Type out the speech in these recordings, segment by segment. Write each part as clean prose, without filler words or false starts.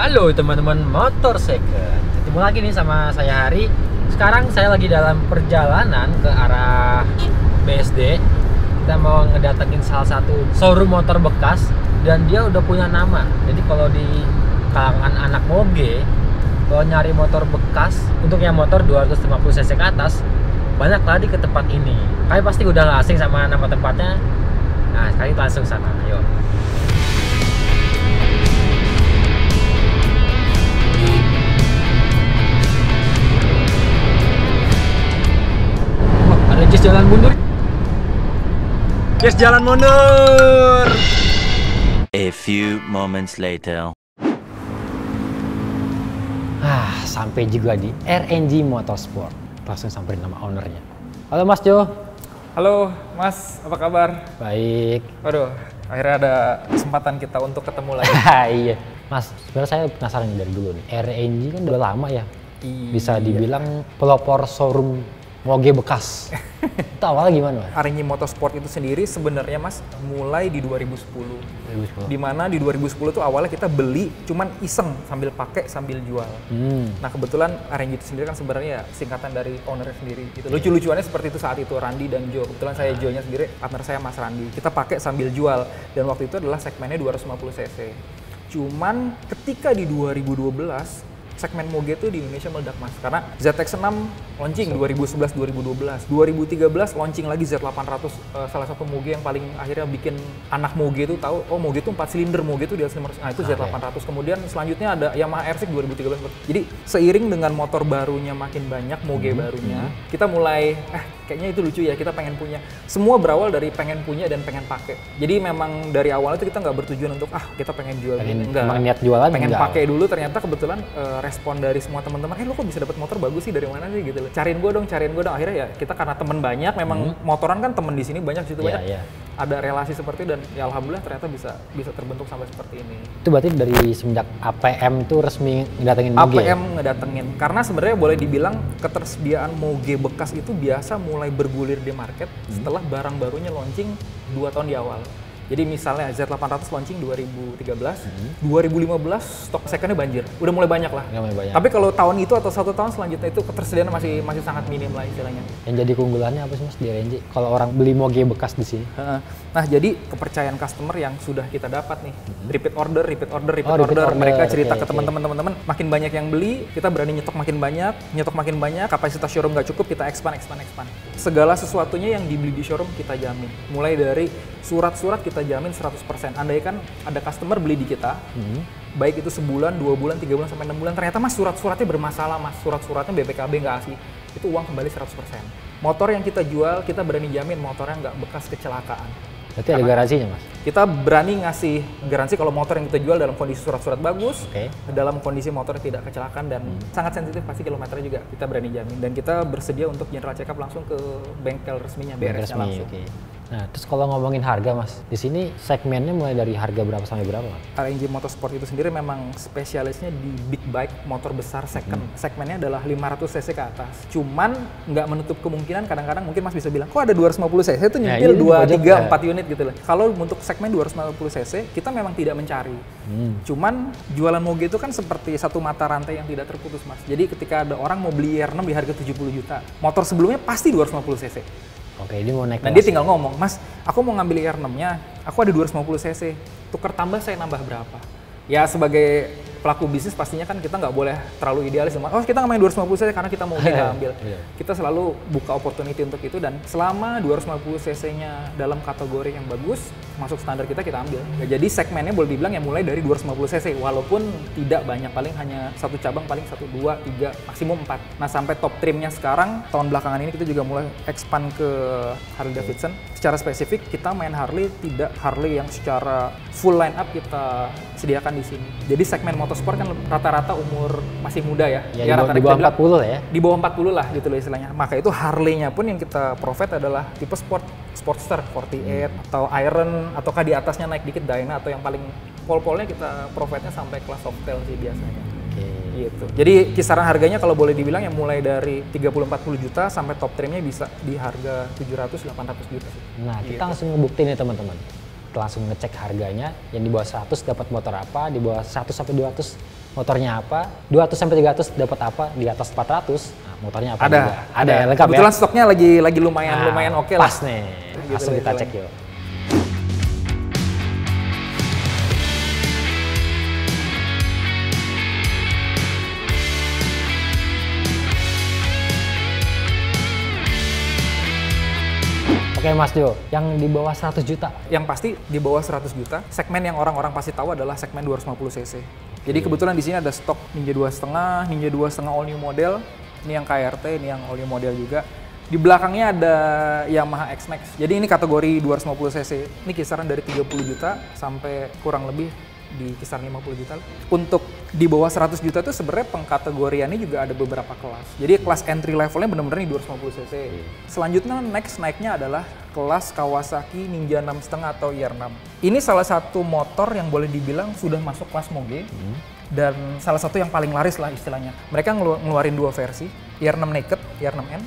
Halo teman-teman Motor Second. Ketemu lagi nih sama saya Hari. Sekarang saya lagi dalam perjalanan ke arah BSD. Kita mau ngedatengin salah satu showroom motor bekas dan dia udah punya nama. Jadi kalau di kalangan anak moge, kalau nyari motor bekas untuk yang motor 250 cc ke atas, banyak lagi ke tempat ini. Kalian pasti udah gak asing sama nama tempatnya. Nah, sekali langsung sana. Yuk. Jess jalan mundur. Jess jalan mundur. A few moments later. Sampai juga di RNG Motorsport. Langsung samperin nama ownernya. Halo Mas Jo. Halo Mas, apa kabar? Baik. Waduh, akhirnya ada kesempatan kita untuk ketemu lagi. Iya. Mas, sebenarnya saya penasaran dari dulu nih. RNG kan udah lama ya. Bisa dibilang pelopor showroom moge bekas. Itu awalnya gimana Mas? RNG Motorsport itu sendiri sebenarnya Mas mulai di 2010. Dimana di 2010 tuh awalnya kita beli cuman iseng sambil pakai sambil jual. Nah kebetulan RNG itu sendiri kan sebenarnya singkatan dari ownernya sendiri gitu. Lucu-lucuannya seperti itu saat itu, Randi dan Jo. Kebetulan saya Jo-nya sendiri, partner saya Mas Randi. Kita pakai sambil jual dan waktu itu adalah segmennya 250 cc. Cuman ketika di 2012 segmen moge itu di Indonesia meledak Mas, karena ZX-6 launching 2011-2012, 2013 launching lagi Z800, salah satu moge yang paling akhirnya bikin anak moge itu tahu, oh moge itu 4 silinder, moge itu di atas 500, nah itu Z800. Kemudian selanjutnya ada Yamaha R6 2013. Jadi seiring dengan motor barunya makin banyak, moge barunya, kita mulai, kayaknya itu lucu ya, kita pengen punya. Semua berawal dari pengen punya dan pengen pakai. Jadi memang dari awal itu kita nggak bertujuan untuk, kita pengen jual ini, enggak. Emang niat jualan pengen pakai dulu, ternyata kebetulan respon dari semua teman-teman, lo kok bisa dapat motor bagus sih, dari mana sih gitu loh. Cariin gue dong. Akhirnya ya kita karena teman banyak, memang motoran kan temen di sini banyak, situ banyak. Ada relasi seperti itu dan ya alhamdulillah ternyata bisa terbentuk sampai seperti ini. Itu berarti dari semenjak APM tuh resmi ngedatengin moge? APM ngedatengin, karena sebenarnya boleh dibilang ketersediaan moge bekas itu biasa mulai bergulir di market setelah barang barunya launching 2 tahun di awal. Jadi misalnya Z800 launching 2013, 2015 stok secondnya banjir, udah mulai banyak lah. Tapi kalau tahun itu atau 1 tahun selanjutnya itu ketersediaan masih sangat minim lah istilahnya. Yang jadi keunggulannya apa sih Mas di RNG? Kalau orang beli moge bekas di sini? Nah jadi kepercayaan customer yang sudah kita dapat nih, repeat order. Mereka cerita ke teman-teman, makin banyak yang beli, kita berani nyetok makin banyak, kapasitas showroom nggak cukup, kita expand. Segala sesuatunya yang dibeli di showroom kita jamin, mulai dari surat-surat kita jamin 100%. Andaikan ada customer beli di kita, baik itu sebulan, 2 bulan, 3 bulan, sampai 6 bulan, ternyata Mas surat-suratnya bermasalah Mas, suratnya BPKB nggak asli, itu uang kembali 100%. Motor yang kita jual, kita berani jamin motornya nggak bekas kecelakaan. Berarti ada garansinya Mas? Kita berani ngasih garansi kalau motor yang kita jual dalam kondisi surat-surat bagus, dalam kondisi motornya tidak kecelakaan dan sangat sensitif, pasti kilometernya juga kita berani jamin. Dan kita bersedia untuk general check up langsung ke bengkel resminya, BRS-nya langsung. Nah, terus kalau ngomongin harga Mas, di sini segmennya mulai dari harga berapa sampai berapa Mas? RNG Motorsport itu sendiri memang spesialisnya di big bike, motor besar second. Segmennya adalah 500 cc ke atas. Cuman nggak menutup kemungkinan kadang-kadang mungkin Mas bisa bilang, kok ada 250 cc itu nyempil 2, 3, 4 unit gitu loh. Kalau untuk segmen 250 cc, kita memang tidak mencari. Cuman jualan moge itu kan seperti satu mata rantai yang tidak terputus Mas. Jadi ketika ada orang mau beli R6 di harga 70 juta, motor sebelumnya pasti 250 cc. Oke, dia mau naik. Dan dia tinggal ngomong, Mas, aku mau ngambil R6-nya, aku ada 250 cc, tuker tambah saya nambah berapa? Ya sebagai pelaku bisnis pastinya kan kita nggak boleh terlalu idealis, oh kita nggak main 250 cc karena kita mau kita ambil. Kita selalu buka opportunity untuk itu dan selama 250 cc-nya dalam kategori yang bagus, masuk standar kita ambil. Ya, jadi segmennya boleh dibilang yang mulai dari 250 cc, walaupun tidak banyak, paling hanya satu cabang, paling 1, 2, 3, maksimum 4. Nah sampai top trimnya sekarang, tahun belakangan ini kita juga mulai expand ke Harley Davidson. Secara spesifik kita main Harley, tidak Harley yang secara full line up kita sediakan di sini. Jadi segmen motorsport kan rata-rata umur masih muda ya. Ya di bawah 40 lah ya. Di bawah 40 lah gitu loh istilahnya. Maka itu Harley-nya pun yang kita provide adalah tipe Sportster 48 atau Iron, ataukah di atasnya naik dikit Dyna, atau yang paling pol-polnya kita provide-nya sampai kelas Softail sih biasanya. Gitu. Jadi kisaran harganya kalau boleh dibilang yang mulai dari 30-40 juta sampai top trimnya bisa di harga 700-800 juta sih. Nah, kita langsung ngebuktiin nih teman-teman. Kita langsung ngecek harganya. Yang di bawah 100 dapat motor apa, di bawah 100 sampai 200 motornya apa, 200 sampai 300 dapat apa, di atas 400 nah, motornya apa juga. Ada ya, lengkap. Kebetulan ya? Stoknya lagi lumayan oke lah. Pas nih. Gitu Langsung kita istilahnya. cek yuk. Oke Mas Jo, yang di bawah 100 juta. Yang pasti di bawah 100 juta, segmen yang orang-orang pasti tahu adalah segmen 250 cc. Jadi kebetulan di sini ada stok Ninja 2.5, Ninja 2.5 all new model. Ini yang KRT, ini yang all new model juga. Di belakangnya ada Yamaha X-Max. Jadi ini kategori 250 cc. Ini kisaran dari 30 juta sampai kurang lebih di kisaran 50 juta. Untuk di bawah 100 juta itu sebenarnya pengkategoriannya juga ada beberapa kelas. Jadi kelas entry levelnya benar-benar di 250 cc. Selanjutnya naiknya adalah kelas Kawasaki Ninja 6.5 atau IR6. Ini salah satu motor yang boleh dibilang sudah masuk kelas Moge. Dan salah satu yang paling laris lah istilahnya. Mereka ngeluarin dua versi, IR6 Naked, IR6N,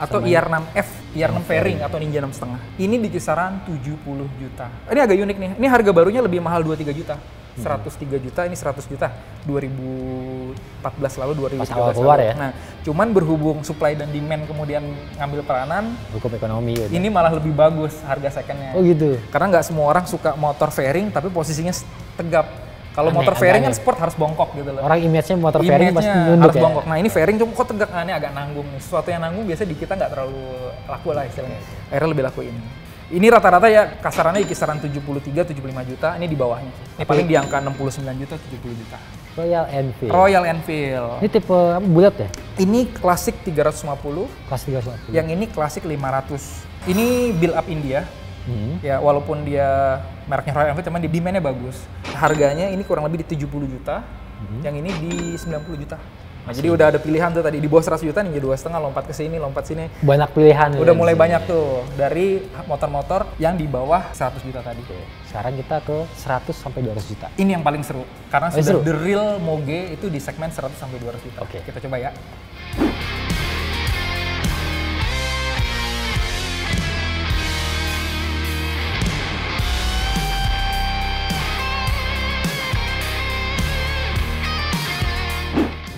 atau IR6F, IR6 Fairing atau Ninja 6.5. Ini di kisaran 70 juta. Ini agak unik nih, ini harga barunya lebih mahal 23 juta. 103 juta, ini 100 juta. 2014 lalu, 2013 Pas awal keluar lalu. ya? Nah, cuman berhubung supply dan demand kemudian ngambil peranan, Hukum ekonomi gitu. ini malah lebih bagus harga secondnya. Oh gitu. Karena nggak semua orang suka motor fairing tapi posisinya tegap. Kalau Aneh, motor fairing kan agak sport harus bongkok gitu loh. Orang image-nya motor fairing pasti Image-nya nunduk harus ya. bongkok. Nah ini fairing cuma kok tegak, nah ini agak nanggung nih. Sesuatu yang nanggung biasanya di kita nggak terlalu laku lah istilahnya. Akhirnya lebih laku ini. Ini rata-rata ya kasarannya di kisaran 73-75 juta, ini di bawahnya. Ini paling di angka 69 juta, 70 juta. Royal Enfield. Royal Enfield. Ini tipe apa, bulat ya? Ini klasik 350, Kelas 350. yang ini klasik 500. Ini build up India. Ya walaupun dia mereknya Royal Enfield cuman di demand-nya bagus. Harganya ini kurang lebih di 70 juta, yang ini di 90 juta. Nah, jadi udah ada pilihan tuh tadi di bawah 100 juta Ninja 2.5 lompat ke sini, lompat sini. Banyak pilihan. Udah ya mulai di sini. banyak tuh dari motor-motor yang di bawah 100 juta tadi. Sekarang kita ke 100 sampai 200 juta. Ini yang paling seru karena Oh, sudah seru. the real Moge itu di segmen 100 sampai 200 juta. Oke. Kita coba ya.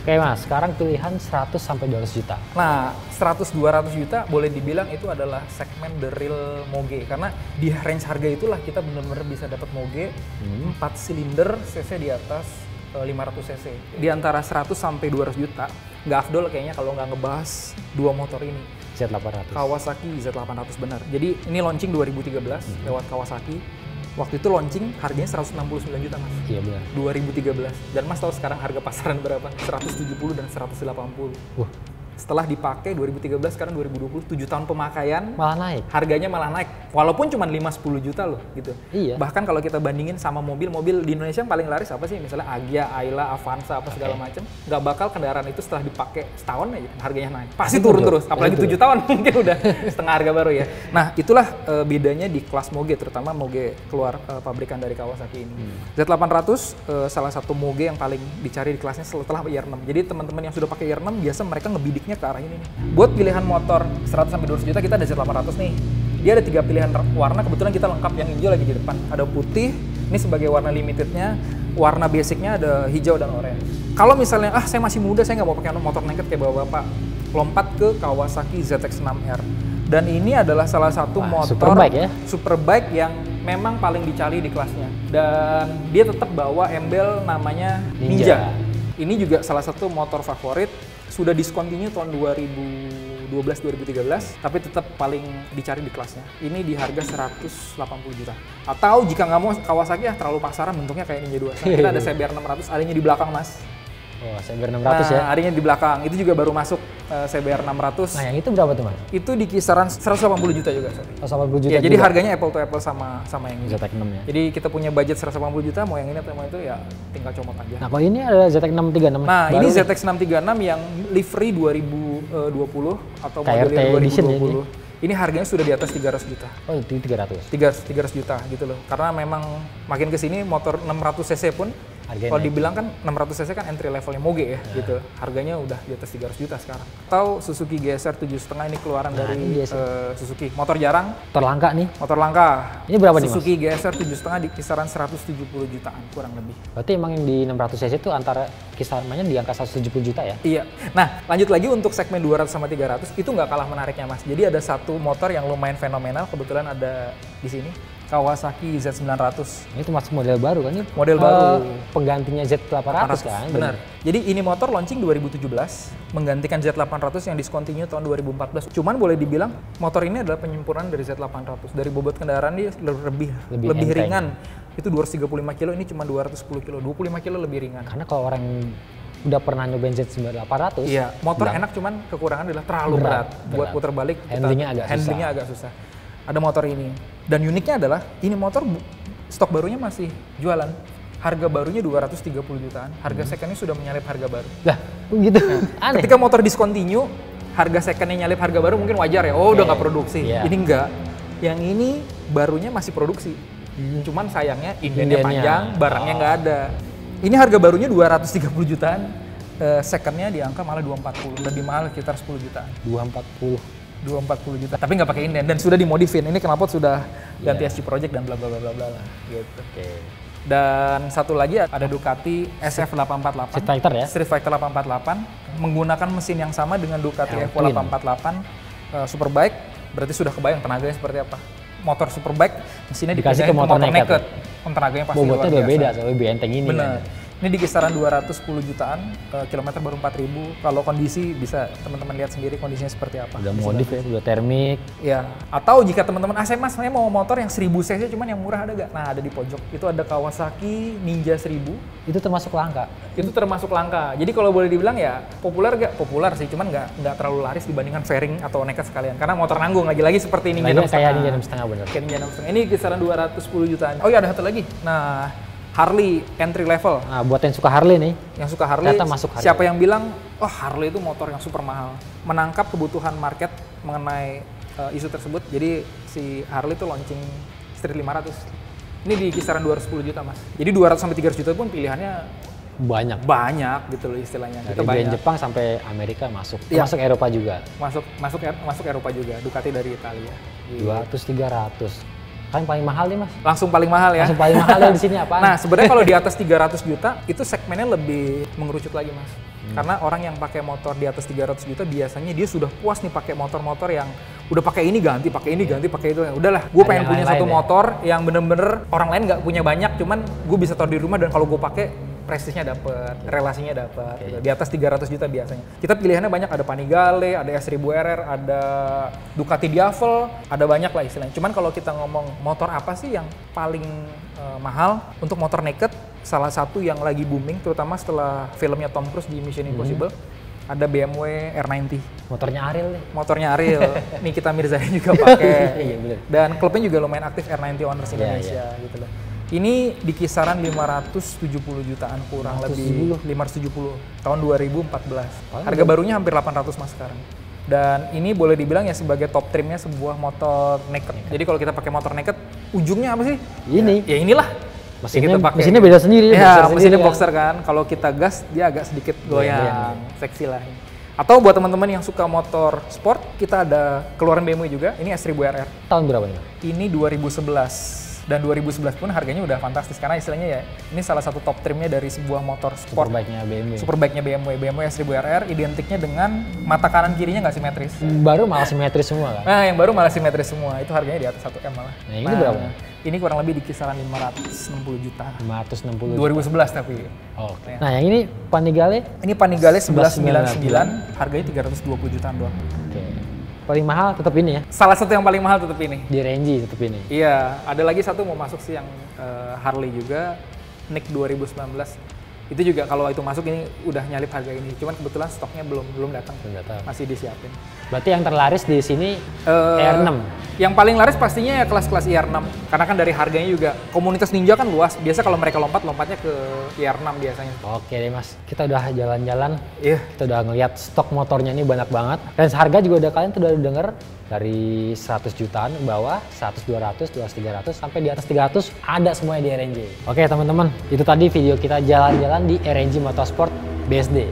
Oke Mas, sekarang pilihan 100 sampai 200 juta. Nah, 100-200 juta boleh dibilang itu adalah segmen the real Moge karena di range harga itulah kita benar-benar bisa dapat Moge 4 silinder cc di atas 500 cc. Di antara 100 sampai 200 juta, nggak afdol kayaknya kalau nggak ngebahas dua motor ini. Z800. Kawasaki Z800 benar. Jadi ini launching 2013 lewat Kawasaki. Waktu itu launching harganya 169 juta Mas. Iya benar. 2013. Dan Mas tahu sekarang harga pasaran berapa? 170 dan 180. Wah, Setelah dipakai 2013 sekarang 2020 7 tahun pemakaian malah naik. harganya malah naik walaupun cuma 5-10 juta loh gitu. Iya. Bahkan kalau kita bandingin sama mobil-mobil di Indonesia yang paling laris apa sih? Misalnya Agya, Ayla, Avanza apa segala macam, nggak bakal kendaraan itu setelah dipakai setahun aja harganya naik. Pasti turun terus, apalagi 7 tahun mungkin udah setengah harga baru ya. Nah, itulah bedanya di kelas Moge, terutama Moge keluar pabrikan dari Kawasaki ini. Z800 salah satu Moge yang paling dicari di kelasnya setelah IR6. Jadi teman-teman yang sudah pakai IR6 biasa mereka ngebidiknya ke arah ini nih. Buat pilihan motor 100 sampai 200 juta kita ada Z800 nih. Dia ada 3 pilihan warna, kebetulan kita lengkap yang hijau lagi di depan. Ada putih, ini sebagai warna limitednya, warna basicnya ada hijau dan orange. Kalau misalnya, saya masih muda, saya nggak mau pakai motor naked kayak bapak-bapak, lompat ke Kawasaki ZX-6R. Dan ini adalah salah satu motor superbike ya? Superbike yang memang paling dicari di kelasnya. Dan dia tetap bawa embel namanya Ninja. Ini juga salah satu motor favorit, sudah discontinue tahun 2012-2013, tapi tetap paling dicari di kelasnya. Ini di harga 180 juta. Atau jika nggak mau Kawasaki terlalu pasaran bentuknya kayak Ninja 2. Kita ada CBR 600, adanya di belakang Mas. Oh, CBR 600 ya? Adanya di belakang, itu juga baru masuk CBR 600. Nah, yang itu berapa tuh Mas? Itu di kisaran 180 juta juga, sorry. 180 juta Ya, jadi juga? harganya apple to apple sama yang ini. ZX6 ya? Jadi kita punya budget 180 juta, mau yang ini atau mau itu ya tinggal comot aja. Nah, kalau ini ada ZX636. Nah, baru ini nih. ZX636 yang livery 2020 atau KRT model yang edition ya 2020. Ini harganya sudah di atas 300 juta. Oh, itu 300. 300 juta gitu loh. Karena memang makin ke sini motor 600 cc pun Harganya kalau naik. dibilang kan 600 cc kan entry levelnya Moge ya, gitu. Harganya udah di atas 300 juta sekarang. Atau Suzuki GSR 7,5 ini keluaran dari ini dia sih. Suzuki. Motor jarang, Terlangka nih. motor langka. Ini berapa nih, Mas? Suzuki GSR 7,5 di kisaran 170 jutaan kurang lebih. Berarti emang yang di 600 cc itu antara kisarannya di angka 170 juta ya? Iya. Nah, lanjut lagi untuk segmen 200 sama 300 itu nggak kalah menariknya, Mas. Jadi ada satu motor yang lumayan fenomenal, kebetulan ada di sini. Kawasaki Z900. Ini termasuk model baru kan? Ini Model baru. Penggantinya Z800 kan? Benar. Jadi ini motor launching 2017, menggantikan Z800 yang discontinue tahun 2014. Cuman boleh dibilang motor ini adalah penyempurnaan dari Z800. Dari bobot kendaraan dia lebih enteng. ringan. Itu 235 kilo, ini cuma 210 kilo. 25 kilo lebih ringan. Karena kalau orang udah pernah nyobain Z800, Iya, motor enak, cuman kekurangan adalah terlalu berat. Buat putar balik, handlingnya agak susah. Ada motor ini. Dan uniknya adalah ini motor stok barunya masih jualan. Harga barunya 230 jutaan. Harga secondnya sudah menyalip harga baru. Lah, gitu. Aneh. Ketika motor discontinue, harga secondnya nyalip harga baru mungkin wajar ya. Oh, udah nggak produksi. Iya. Ini enggak. Yang ini barunya masih produksi. Cuman sayangnya indennya panjang, barangnya nggak ada. Ini harga barunya 230 jutaan. Secondnya di angka malah 240. Lebih mahal sekitar 10 jutaan. 240 juta, tapi nggak pakai inden dan sudah dimodifin. Ini knalpot sudah ganti SC Project dan bla bla bla bla bla gitu. Dan satu lagi ada Ducati SF848 Street Fighter ya? Street Fighter 848 menggunakan mesin yang sama dengan Ducati Evo 848 Superbike. Berarti sudah kebayang tenaganya seperti apa. Motor Superbike mesinnya Dikasih dipindahin ke motor naked. Tenaganya pasti Bobotnya luar udah biasa. beda, soalnya lebih enteng ini. Bener. Kan? Ini di kisaran 210 jutaan, kilometer baru 4.000. Kalau kondisi bisa teman-teman lihat sendiri kondisinya seperti apa. Udah modif ya, udah termik. Ya, atau jika teman-teman Mas, saya mau motor yang 1000 cc cuman yang murah ada gak? Nah, ada di pojok. Itu ada Kawasaki Ninja 1000. Itu termasuk langka. Itu termasuk langka. Jadi kalau boleh dibilang ya populer gak? Populer sih, cuman nggak terlalu laris dibandingkan fairing atau naked sekalian. Karena motor nanggung lagi-lagi seperti Ninja 6,5. Kayak Ninja 6,5 bener. Kayak Ninja 6,5. Ini kisaran 210 jutaan. Oh iya, ada satu lagi. Nah, Harley entry level. Nah, buat yang suka Harley nih, Yang suka Harley, masuk Harley. siapa yang bilang, oh Harley itu motor yang super mahal. Menangkap kebutuhan market mengenai isu tersebut, jadi si Harley itu launching Street 500. Ini di kisaran 210 juta, Mas. Jadi 200 sampai 300 juta pun pilihannya banyak gitu loh istilahnya. Dari brand Jepang sampai Amerika masuk. Iya. Masuk Eropa juga. Masuk Eropa juga. Ducati dari Italia. 200-300. Kan paling mahal nih, Mas. Langsung paling mahal ya. Langsung paling mahal ya di sini apaan? Nah, sebenarnya kalau di atas 300 juta itu segmennya lebih mengerucut lagi, Mas. Karena orang yang pakai motor di atas 300 juta biasanya dia sudah puas nih pakai motor-motor yang udah pakai ini ganti, pakai itu. Udahlah, gue pengen punya satu motor yang bener-bener orang lain nggak punya banyak, cuman gue bisa taruh di rumah dan kalau gue pakai prestisnya dapet, relasinya dapet. Gitu. Di atas 300 juta biasanya. Kita pilihannya banyak, ada Panigale, ada S1000RR, ada Ducati Diavel, ada banyak lah istilahnya. Cuman kalau kita ngomong motor apa sih yang paling mahal untuk motor naked, salah satu yang lagi booming terutama setelah filmnya Tom Cruise di Mission Impossible, ada BMW R90. Motornya Ariel nih. Motornya Ariel. Nikita Mirzani juga pakai. Iya, bener. Dan klubnya juga lumayan aktif, R90 Owners Indonesia gitu loh. Ini di kisaran 570 jutaan kurang 570. lebih 570 tahun 2014. Harga barunya hampir 800 Mas sekarang. Dan ini boleh dibilang ya sebagai top trimnya sebuah motor naked. Jadi kalau kita pakai motor naked, ujungnya apa sih? Ini. Ya inilah. Mesinnya beda sendiri. Ya, mesinnya boxer kan. Kalau kita gas, dia agak sedikit goyang. Seksi lah. Atau buat teman-teman yang suka motor sport, kita ada keluaran BMW juga. Ini S1000RR. Tahun berapa nih? Ini 2011. Dan 2011 pun harganya udah fantastis karena istilahnya ya ini salah satu top trimnya dari sebuah motor sport. Superbike-nya BMW S1000RR identiknya dengan mata kanan kirinya nggak simetris. Baru malah simetris semua kan? Nah, yang baru malah simetris semua. Itu harganya di atas 1M malah. Nah, ini berapa? Ini kurang lebih di kisaran 560 juta. 560 2011 tapi. Oke. Nah, yang ini Panigale? Ini Panigale 1199, harganya 320 jutaan doang. Oke. Paling mahal tetap ini ya? Salah satu yang paling mahal tetap ini. Di Renji tetap ini? Iya, ada lagi satu mau masuk sih yang Harley juga, NIC 2019. Itu juga kalau itu masuk ini udah nyalip harga ini. Cuman kebetulan stoknya belum datang. Masih disiapin. Berarti yang terlaris di sini ER6. Yang paling laris pastinya ya kelas-kelas ER6. Karena kan dari harganya juga komunitas ninja kan luas. Biasa kalau mereka lompatnya ke ER6 biasanya. Oke deh Mas, kita udah jalan-jalan. Iya. Kita udah ngeliat stok motornya ini banyak banget. Dan harga juga udah kalian udah denger dari 100 jutaan ke bawah, 100, 200, 200, 300 sampai di atas 300 ada semuanya di RNG. Oke teman-teman, itu tadi video kita jalan-jalan di RNG Motorsport BSD.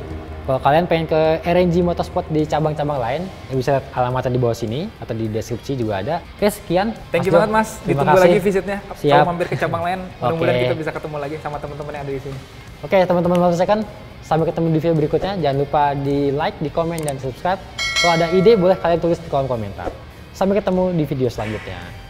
Kalau kalian pengen ke RNG Motorsport di cabang-cabang lain, ya bisa lihat alamatnya di bawah sini atau di deskripsi juga ada. Oke, sekian. Thank you banget Mas. Ditunggu lagi visitnya. Siap. Kalau mampir ke cabang lain, mudah-mudahan kita bisa ketemu lagi sama teman-teman yang ada di sini. Oke, teman-teman Motorcycle, sampai ketemu di video berikutnya. Jangan lupa di like, di komen, dan subscribe. Kalau ada ide, boleh kalian tulis di kolom komentar. Sampai ketemu di video selanjutnya.